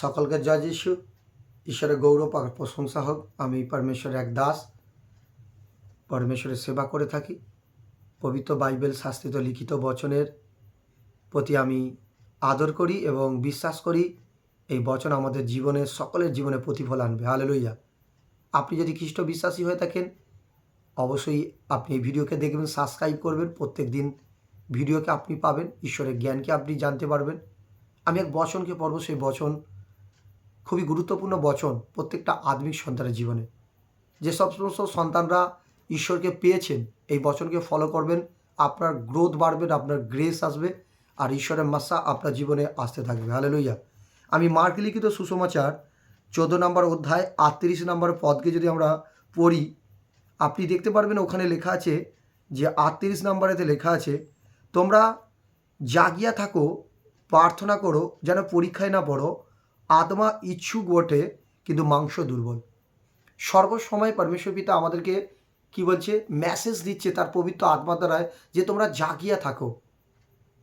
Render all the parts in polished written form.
সকলকে জয় যিশু। ঈশ্বরের গৌরব আর প্রশংসা হোক। আমি পরমেশ্বরের এক দাস, পরমেশ্বরের সেবা করে থাকি। পবিত্র বাইবেল শাস্ত্রিত লিখিত বচনের প্রতি আমি আদর করি এবং বিশ্বাস করি এই বচন আমাদের জীবনে, সকলের জীবনে প্রতিফল আনবে। হালেলুয়া। আপনি যদি খ্রিস্ট বিশ্বাসী হয়ে থাকেন, অবশ্যই আপনি এই ভিডিওকে দেখবেন, সাবস্ক্রাইব করবেন। প্রত্যেক দিন ভিডিওকে আপনি পাবেন, ঈশ্বরের জ্ঞানকে আপনি জানতে পারবেন। আমি এক বচনকে পড়ব, সেই বচন খুবই গুরুত্বপূর্ণ বচন প্রত্যেকটা আধুনিক সন্তানের জীবনে। যে সমস্ত সন্তানরা ঈশ্বরকে পেয়েছেন, এই বচনকে ফলো করবেন, আপনার গ্রোথ বাড়বে, আপনার গ্রেস আসবে, আর ঈশ্বরের মাসা আপনার জীবনে আসতে থাকবে। হালেলুয়া। আমি মার্ক লিখিত সুসমাচার 14 নম্বর অধ্যায় 38 নম্বর পদকে যদি আমরা পড়ি, আপনি দেখতে পারবেন ওখানে লেখা আছে যে 38 নম্বরেতে লেখা আছে, তোমরা জাগিয়া থাকো, প্রার্থনা করো, যেন পরীক্ষায় না পড়ো। আত্মা ইচ্ছুক বটে, কিন্তু মাংস দুর্বল। সর্বসময় পরমেশ্বর পিতা আমাদেরকে কি বলছে, মেসেজ দিচ্ছে তার পবিত্র আত্মা দ্বারায়, যে তোমরা জাগিয়া থাকো,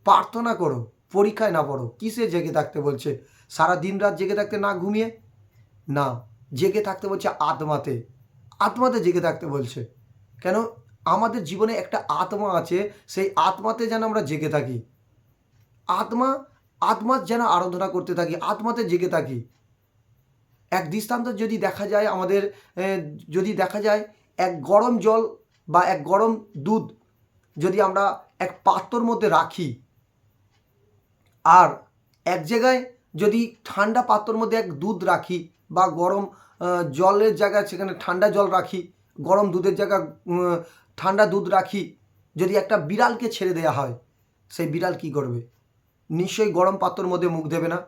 প্রার্থনা করো, পরীক্ষায় না পড়ো। কিসে জেগে থাকতে বলছে? সারা দিন রাত জেগে থাকতে, না ঘুমিয়ে, না, জেগে থাকতে বলছে আত্মাতে। আত্মাতে জেগে থাকতে বলছে। কেন? আমাদের জীবনে একটা আত্মা আছে, সেই আত্মাতে যেন আমরা জেগে থাকি। আত্মার যেন আরাধনা করতে থাকি, আত্মাতে জেগে থাকি। এক দৃষ্টান্ত যদি দেখা যায় আমাদের, যদি দেখা যায় এক গরম জল বা এক গরম দুধ যদি আমরা এক পাত্রর মধ্যে রাখি, আর এক জায়গায় যদি ঠান্ডা পাত্রর মধ্যে এক দুধ রাখি, বা গরম জলের জায়গায় সেখানে ঠান্ডা জল রাখি, গরম দুধের জায়গায় ঠান্ডা দুধ রাখি, যদি একটা বিড়ালকে ছেড়ে দেওয়া হয়, সেই বিড়াল কি করবে? নিশ্চয়ই গরম পাত্রর মধ্যে মুখ দেবে না।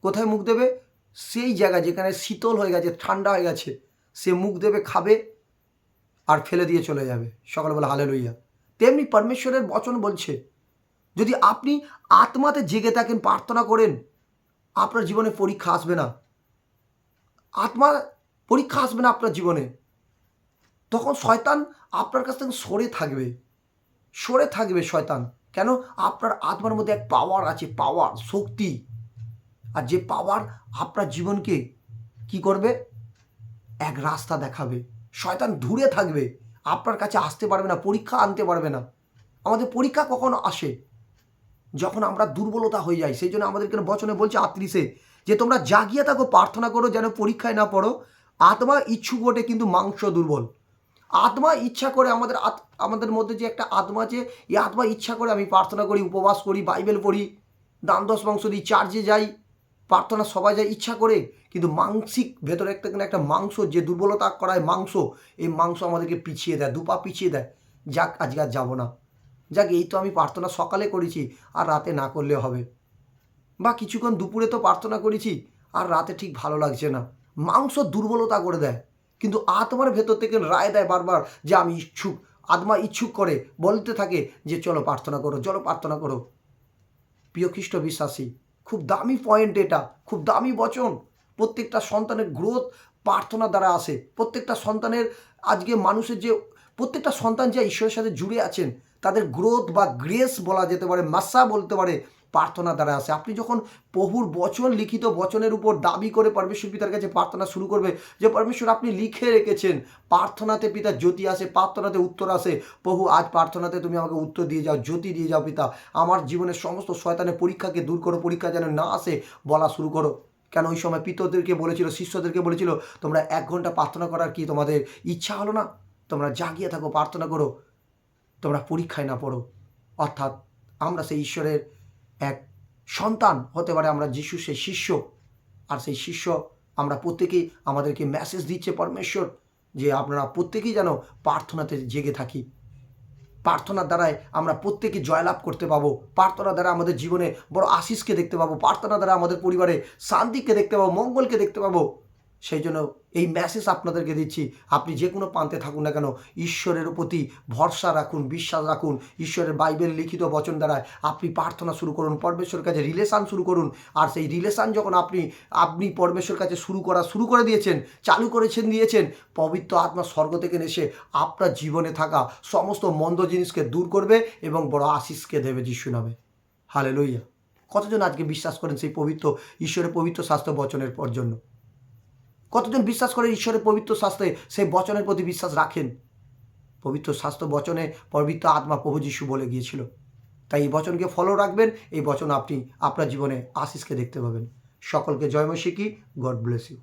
কোথায় মুখ দেবে? সেই জায়গায় যেখানে শীতল হয়ে গেছে, ঠান্ডা হয়ে গেছে, সে মুখ দেবে, খাবে, আর ফেলে দিয়ে চলে যাবে। সকালবেলা হালেলুয়া। তেমনি পরমেশ্বরের বচন বলছে, যদি আপনি আত্মাতে জেগে থাকেন, প্রার্থনা করেন, আপনার জীবনে পরীক্ষা আসবে না। আত্মা পরীক্ষা আসবে না আপনার জীবনে। তখন শয়তান আপনার কাছ থেকে সরে থাকবে শয়তান। কেন? আপনার আত্মার মধ্যে এক পাওয়ার আছে, পাওয়ার, শক্তি। আর যে পাওয়ার আপনার জীবনকে কি করবে? এক রাস্তা দেখাবে। শয়তান দূরে থাকবে, আপনার কাছে আসতে পারবে না, পরীক্ষা আনতে পারবে না। আমাদের পরীক্ষা কখনো আসে? যখন আমরা দুর্বলতা হয়ে যাই। সেই জন্য আমাদেরকে বচনে বলছে 38-এ, যে তোমরা জাগিয়ে থাকো, প্রার্থনা করো, যেন পরীক্ষায় না পড়ো। আত্মা ইচ্ছুক বটে, কিন্তু মাংস দুর্বল। আত্মা ইচ্ছা করে, আমাদের মধ্যে যে একটা আত্মা আছে, এই আত্মা ইচ্ছা করে আমি প্রার্থনা করি, উপবাস করি, বাইবেল পড়ি, দান দশমাংশ দিই, চার্চে যাই, প্রার্থনা সবাই যায় ইচ্ছা করে, কিন্তু মানসিক ভেতরে একটা মাংস, যে দুর্বলতা করায় মাংস, এই মাংস আমাদেরকে পিছিয়ে দেয়, দুপা পিছিয়ে দেয়। যাক, আজকে আর যাবো না, যাক এই তো আমি প্রার্থনা সকালে করেছি, আর রাতে না করলে হবে, বা কিছুক্ষণ দুপুরে তো প্রার্থনা করেছি, আর রাতে ঠিক ভালো লাগছে না। মাংস দুর্বলতা করে দেয়, কিন্তু আত্মার ভেতর থেকে রায় দেয় বারবার যে আমি ইচ্ছুক। আত্মা ইচ্ছুক করে, বলতে থাকে যে চলো প্রার্থনা করো, চলো প্রার্থনা করো। প্রিয় খ্রিস্ট বিশ্বাসী, খুব দামি পয়েন্ট এটা, খুব দামি বচন। প্রত্যেকটা সন্তানের গ্রোথ প্রার্থনা দ্বারা আসে। প্রত্যেকটা সন্তানের, আজকে মানুষের যে প্রত্যেকটা সন্তান যে ঈশ্বরের সাথে জুড়ে আছেন, তাদের গ্রোথ বা গ্রেস বলা যেতে পারে, মাসা বলতে পারে, প্রার্থনা দ্বারা আসে। আপনি যখন প্রভুর বচন, লিখিত বচনের উপর দাবি করে পরমেশ্বর পিতার কাছে প্রার্থনা শুরু করবে, যে পরমেশ্বর আপনি লিখে রেখেছেন, প্রার্থনাতে পিতার জ্যোতি আসে, প্রার্থনাতে উত্তর আসে। প্রভু আজ প্রার্থনাতে তুমি আমাকে উত্তর দিয়ে যাও, জ্যোতি দিয়ে যাও পিতা। আমার জীবনের সমস্ত শয়তানের পরীক্ষাকে দূর করো, পরীক্ষা যেন না আসে, বলা শুরু করো। কেন ওই সময় পিতরদেরকে বলেছিল, শিষ্যদেরকে বলেছিল, তোমরা 1 ঘন্টা প্রার্থনা করার কি তোমাদের ইচ্ছা হলো না? তোমরা জাগিয়ে থাকো, প্রার্থনা করো, তোমরা পরীক্ষায় না পড়ো। অর্থাৎ আমরা সেই ঈশ্বরের এক সন্তান হতে পারে, আমরা যিশু সেই শিষ্য। আর সেই শিষ্য আমরা প্রত্যেকেই, আমাদেরকে মেসেজ দিচ্ছে পরমেশ্বর, যে আপনারা প্রত্যেকেই যেন প্রার্থনাতে জেগে থাকি। প্রার্থনার দ্বারাই আমরা প্রত্যেকে জয়লাভ করতে পাবো। প্রার্থনার দ্বারা আমাদের জীবনে বড় আশিসকে দেখতে পাবো। প্রার্থনার দ্বারা আমাদের পরিবারে শান্তিকে দেখতে পাবো, মঙ্গলকে দেখতে পাবো। সেই জন্য এই মেসেজ আপনাদেরকে দিচ্ছি, আপনি যে কোনো প্রান্তে থাকুন না কেন, ঈশ্বরের প্রতি ভরসা রাখুন, বিশ্বাস রাখুন। ঈশ্বরের বাইবেল লিখিত বচন দ্বারা আপনি প্রার্থনা শুরু করুন, পরমেশ্বরের কাছে রিলেশান শুরু করুন। আর সেই রিলেশান যখন আপনি পরমেশ্বরের কাছে শুরু করে দিয়েছেন, চালু দিয়েছেন, পবিত্র আত্মা স্বর্গ থেকে এসে আপনার জীবনে থাকা সমস্ত মন্দ জিনিসকে দূর করবে এবং বড় আশিসকে দেবে যিশু নামে। হালেলুয়া। কতজন আজকে বিশ্বাস করেন সেই পবিত্র ঈশ্বরের পবিত্র শাস্ত্র বচনের জন্য? কতজন বিশ্বাস করেন ঈশ্বরের পবিত্র শাস্ত্রে সেই বচনের প্রতি বিশ্বাস রাখেন? পবিত্র শাস্ত্র বচনে পবিত্র আত্মা প্রভু যিশু বলে গিয়েছিল। তাই এই বচনকে ফলো রাখবেন, এই বচন আপনি আপনার জীবনে আশিসকে দেখতে পাবেন। সকলকে জয় মসিহ কি, গড ব্লেস ইউ।